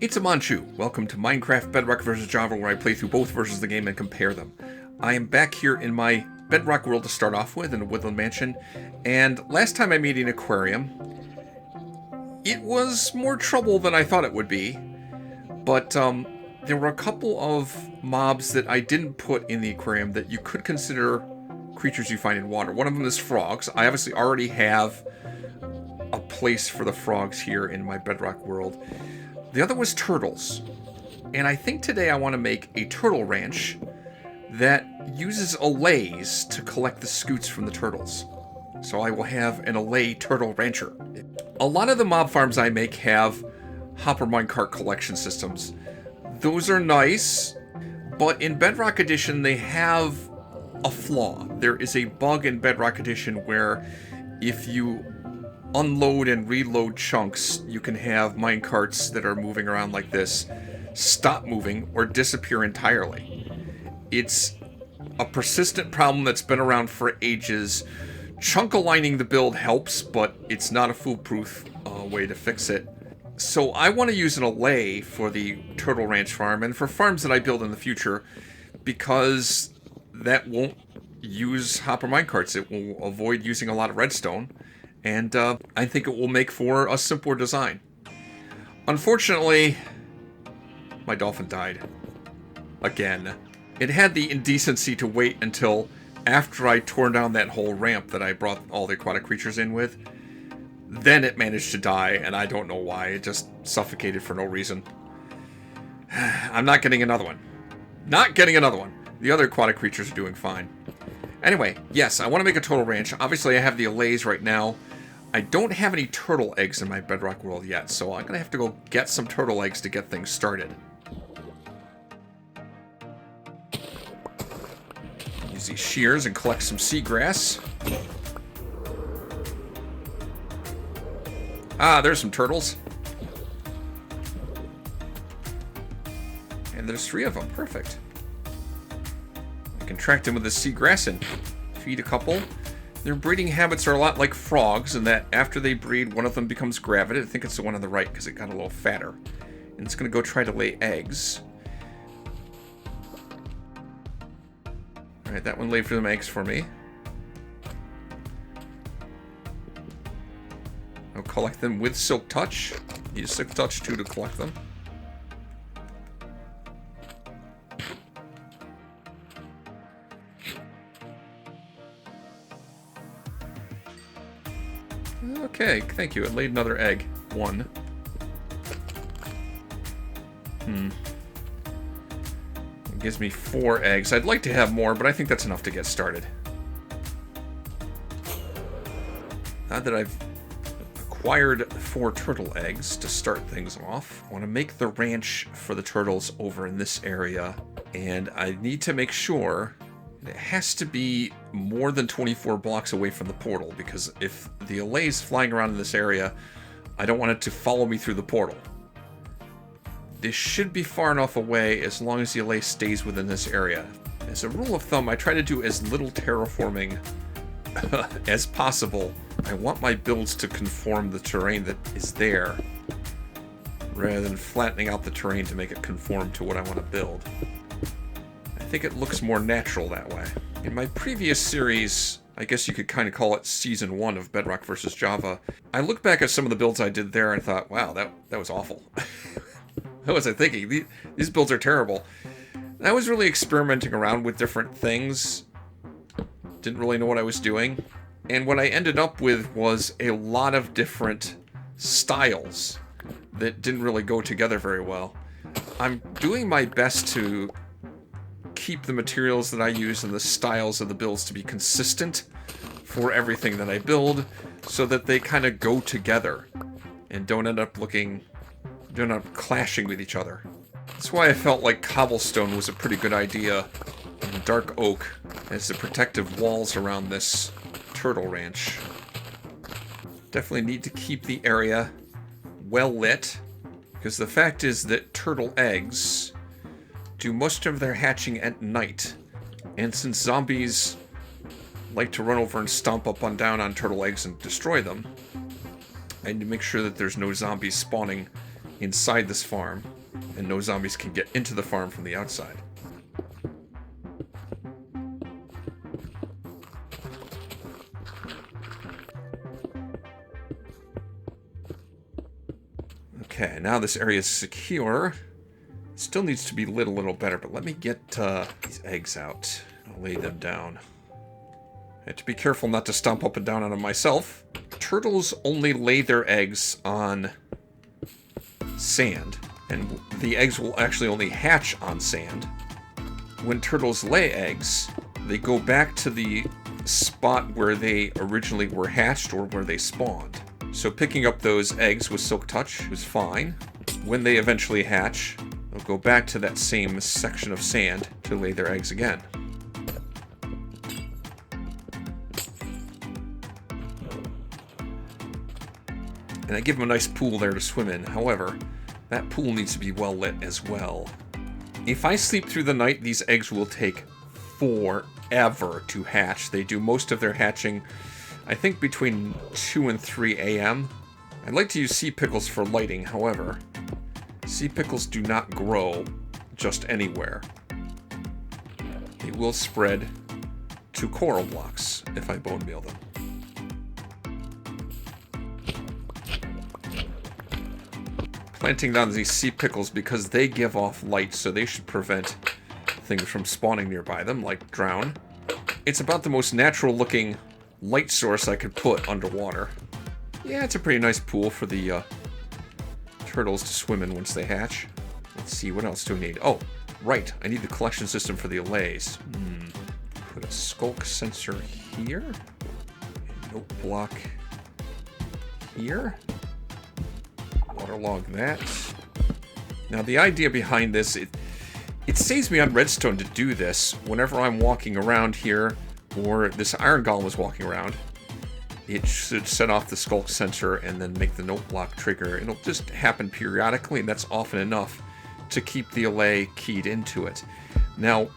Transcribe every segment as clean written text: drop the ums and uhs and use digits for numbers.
It's a Manchu. Welcome to Minecraft Bedrock vs. Java, where I play through both versions of the game and compare them. I am back here in my Bedrock world to start off with, in a woodland mansion, and last time I made an aquarium, it was more trouble than I thought it would be, but there were a couple of mobs that I didn't put in the aquarium that you could consider creatures you find in water. One of them is frogs. I obviously already have a place for the frogs here in my Bedrock world. The other was turtles, and I think today I want to make a turtle ranch that uses Allays to collect the scoots from the turtles. So I will have an Allay turtle rancher. A lot of the mob farms I make have hopper minecart collection systems. Those are nice, but in Bedrock Edition they have a flaw. There is a bug in Bedrock Edition where if you unload and reload chunks, you can have minecarts that are moving around like this stop moving or disappear entirely. It's a persistent problem that's been around for ages. Chunk aligning the build helps, but it's not a foolproof way to fix it. So I want to use an Allay for the Turtle Ranch farm and for farms that I build in the future, because that won't use hopper minecarts. It will avoid using a lot of redstone, and I think it will make for a simpler design. Unfortunately, my dolphin died. Again. It had the indecency to wait until after I tore down that whole ramp that I brought all the aquatic creatures in with. Then it managed to die, and I don't know why. It just suffocated for no reason. I'm not getting another one. Not getting another one. The other aquatic creatures are doing fine. Anyway, yes, I want to make a turtle ranch. Obviously, I have the Allays right now. I don't have any turtle eggs in my Bedrock world yet, so I'm going to have to go get some turtle eggs to get things started. Use these shears and collect some seagrass. Ah, there's some turtles. And there's 3 of them. Perfect. I can track them with the seagrass and feed a couple. Their breeding habits are a lot like frogs, in that after they breed, one of them becomes gravid. I think it's the one on the right because it got a little fatter. And it's going to go try to lay eggs. Alright, that one laid for them eggs for me. I'll collect them with Silk Touch. Use Silk Touch too to collect them. Okay, thank you. It laid another egg. 1. It gives me 4 eggs. I'd like to have more, but I think that's enough to get started. Now that I've acquired 4 turtle eggs to start things off, I want to make the ranch for the turtles over in this area, and I need to make sure it has to be more than 24 blocks away from the portal, because if the Allay's flying around in this area, I don't want it to follow me through the portal. This should be far enough away as long as the Allay stays within this area. As a rule of thumb, I try to do as little terraforming as possible. I want my builds to conform the terrain that is there, rather than flattening out the terrain to make it conform to what I want to build. I think it looks more natural that way. In my previous series, I guess you could kind of call it Season 1 of Bedrock vs. Java, I looked back at some of the builds I did there and thought, wow, that was awful. What was I thinking? These builds are terrible. I was really experimenting around with different things. Didn't really know what I was doing. And what I ended up with was a lot of different styles that didn't really go together very well. I'm doing my best to keep the materials that I use and the styles of the builds to be consistent for everything that I build, so that they kind of go together and don't end up clashing with each other. That's why I felt like cobblestone was a pretty good idea, and dark oak as the protective walls around this turtle ranch. Definitely need to keep the area well lit, because the fact is that turtle eggs do most of their hatching at night, and since zombies like to run over and stomp up and down on turtle eggs and destroy them, I need to make sure that there's no zombies spawning inside this farm, and no zombies can get into the farm from the outside. Okay, now this area is secure. Still needs to be lit a little better, but let me get these eggs out. I'll lay them down. I have to be careful not to stomp up and down on them myself. Turtles only lay their eggs on sand, and the eggs will actually only hatch on sand. When turtles lay eggs, they go back to the spot where they originally were hatched or where they spawned. So picking up those eggs with Silk Touch was fine. When they eventually hatch, they'll go back to that same section of sand to lay their eggs again. And I give them a nice pool there to swim in. However, that pool needs to be well lit as well. If I sleep through the night, these eggs will take forever to hatch. They do most of their hatching, I think, between 2 and 3 a.m. I'd like to use sea pickles for lighting, however, sea pickles do not grow just anywhere. They will spread to coral blocks if I bone meal them. Planting down these sea pickles because they give off light, so they should prevent things from spawning nearby them, like drown. It's about the most natural looking light source I could put underwater. Yeah, it's a pretty nice pool for the turtles to swim in once they hatch. Let's see, what else do we need? Oh, right, I need the collection system for the Allays. Put a skulk sensor here. A note block here. Waterlog that. Now the idea behind this, it saves me on redstone to do this whenever I'm walking around here, or this iron golem is walking around. It should set off the skulk sensor and then make the note block trigger. It'll just happen periodically, and that's often enough to keep the Allay keyed into it. Now,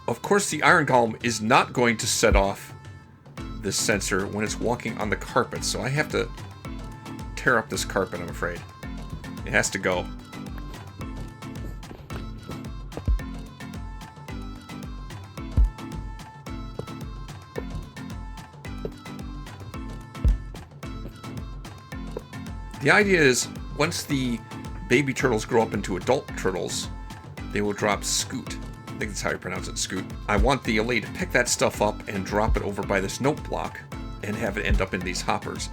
of course, the iron golem is not going to set off this sensor when it's walking on the carpet, so I have to tear up this carpet, I'm afraid. It has to go. The idea is, once the baby turtles grow up into adult turtles, they will drop scoot. I think that's how you pronounce it, scoot. I want the Allay to pick that stuff up and drop it over by this note block and have it end up in these hoppers.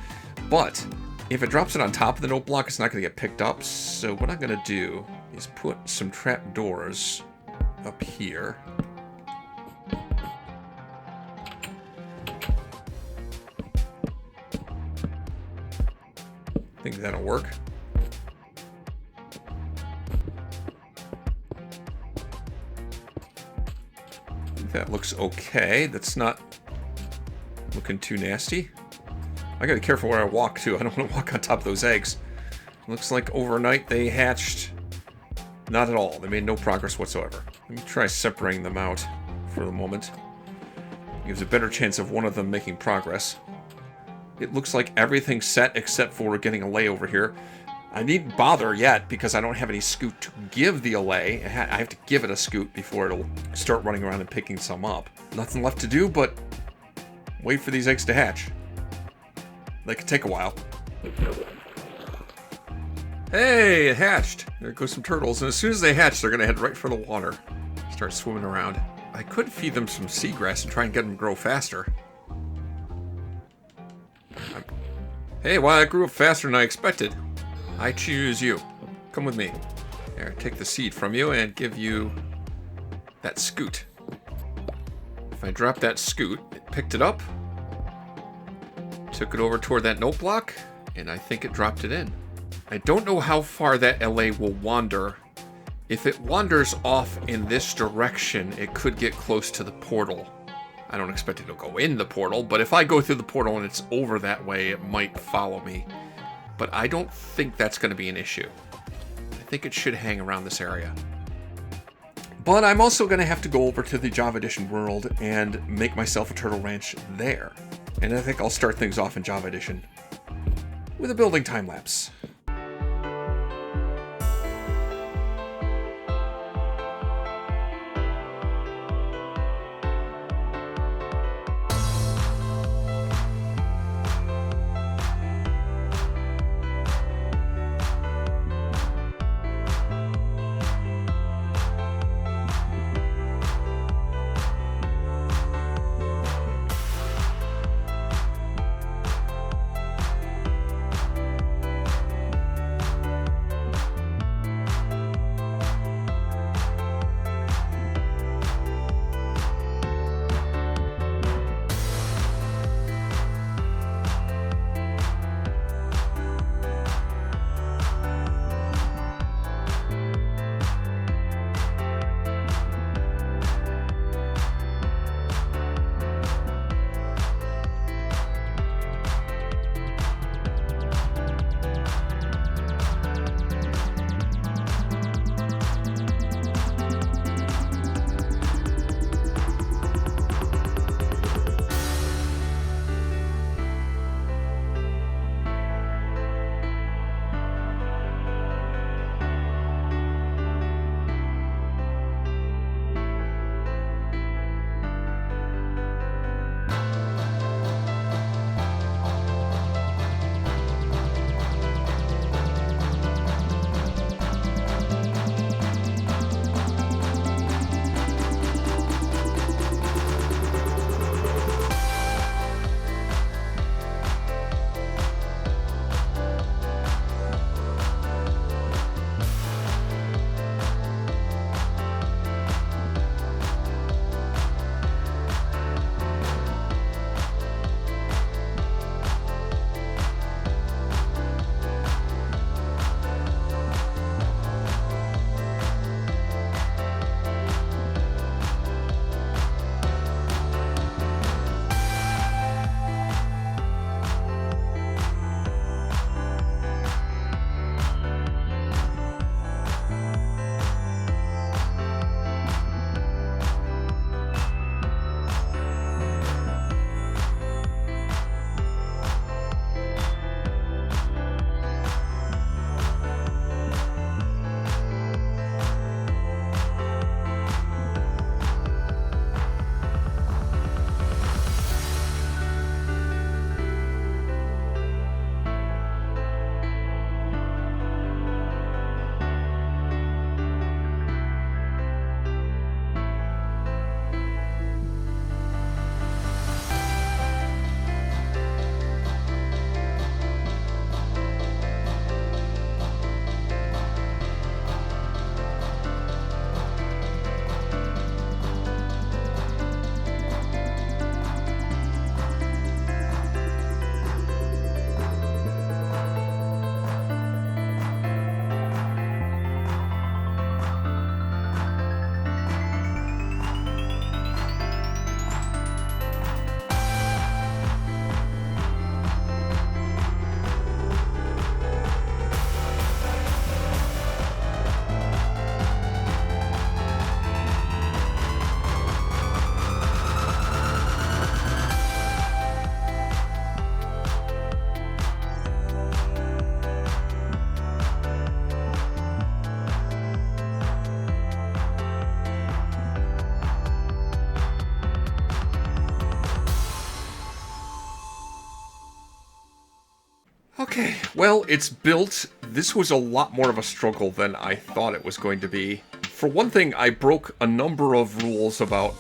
But if it drops it on top of the note block, it's not going to get picked up. So what I'm going to do is put some trap doors up here. I think that'll work. That looks okay. That's not looking too nasty. I gotta be careful where I walk too. I don't want to walk on top of those eggs. Looks like overnight they hatched. Not at all. They made no progress whatsoever. Let me try separating them out for the moment. Gives a better chance of one of them making progress. It looks like everything's set except for getting Allay over here. I needn't bother yet because I don't have any scoot to give the Allay. I have to give it a scoot before it'll start running around and picking some up. Nothing left to do but wait for these eggs to hatch. They could take a while. Hey, it hatched. There goes some turtles. And as soon as they hatch, they're going to head right for the water. Start swimming around. I could feed them some seagrass and try and get them to grow faster. Hey, wow, that grew up faster than I expected. I choose you. Come with me. There, take the seed from you and give you that scoot. If I drop that scoot, it picked it up, took it over toward that note block, and I think it dropped it in. I don't know how far that Allay will wander. If it wanders off in this direction, it could get close to the portal. I don't expect it to go in the portal, but if I go through the portal and it's over that way, it might follow me. But I don't think that's going to be an issue. I think it should hang around this area. But I'm also going to have to go over to the Java Edition world and make myself a turtle ranch there. And I think I'll start things off in Java Edition with a building time lapse. Okay, well, it's built. This was a lot more of a struggle than I thought it was going to be. For one thing, I broke a number of rules about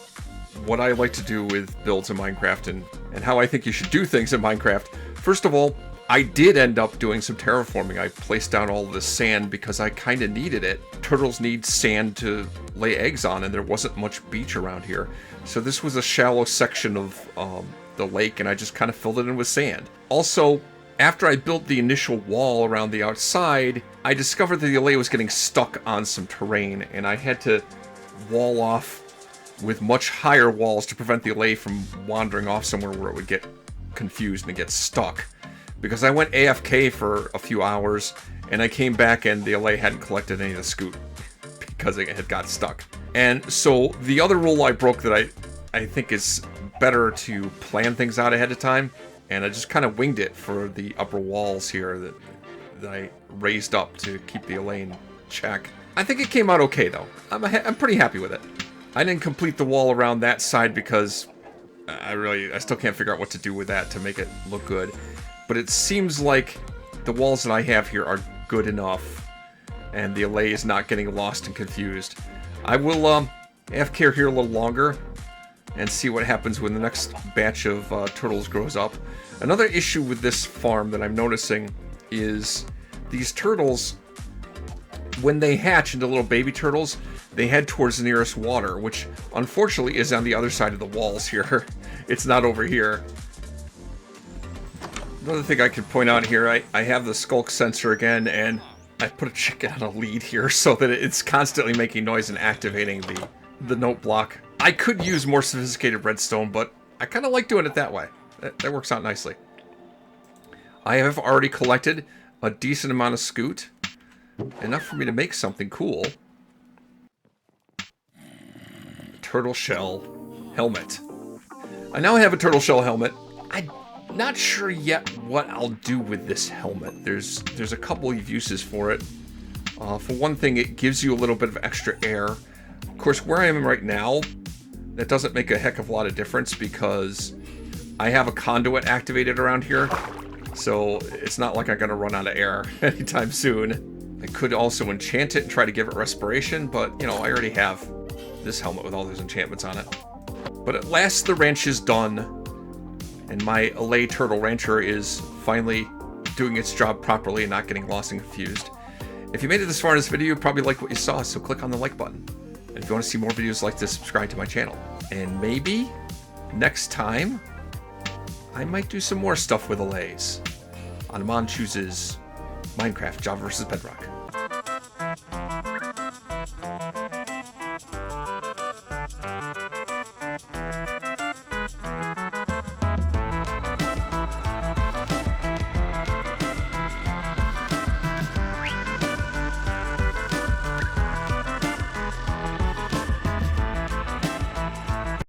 what I like to do with builds in Minecraft and how I think you should do things in Minecraft. First of all, I did end up doing some terraforming. I placed down all this sand because I kind of needed it. Turtles need sand to lay eggs on, and there wasn't much beach around here. So this was a shallow section of the lake, and I just kind of filled it in with sand. Also, after I built the initial wall around the outside, I discovered that the Allay was getting stuck on some terrain, and I had to wall off with much higher walls to prevent the Allay from wandering off somewhere where it would get confused and get stuck. Because I went AFK for a few hours, and I came back and the Allay hadn't collected any of the scoot because it had got stuck. And so the other rule I broke that I think is better to plan things out ahead of time, and I just kind of winged it for the upper walls here that I raised up to keep the Allay in check. I think it came out okay though. I'm pretty happy with it. I didn't complete the wall around that side because I still can't figure out what to do with that to make it look good. But it seems like the walls that I have here are good enough, and the Allay is not getting lost and confused. I will AFK here a little longer and see what happens when the next batch of turtles grows up. Another issue with this farm that I'm noticing is these turtles, when they hatch into little baby turtles, they head towards the nearest water, which unfortunately is on the other side of the walls here. It's not over here. Another thing I could point out here, I have the skulk sensor again, and I put a chicken on a lead here so that it's constantly making noise and activating the note block. I could use more sophisticated redstone, but I kind of like doing it that way. That works out nicely. I have already collected a decent amount of scoot, enough for me to make something cool. Turtle shell helmet. I now have a turtle shell helmet. I'm not sure yet what I'll do with this helmet. There's a couple of uses for it. For one thing, it gives you a little bit of extra air. Of course, where I am right now, that doesn't make a heck of a lot of difference because I have a conduit activated around here. So it's not like I'm going to run out of air anytime soon. I could also enchant it and try to give it respiration, but, you know, I already have this helmet with all those enchantments on it. But at last the ranch is done, and my Allay Turtle Rancher is finally doing its job properly and not getting lost and confused. If you made it this far in this video, you probably like what you saw, so click on the like button. And if you want to see more videos like this, subscribe to my channel. And maybe next time, I might do some more stuff with Allays on Mon Chooses Minecraft Java vs. Bedrock.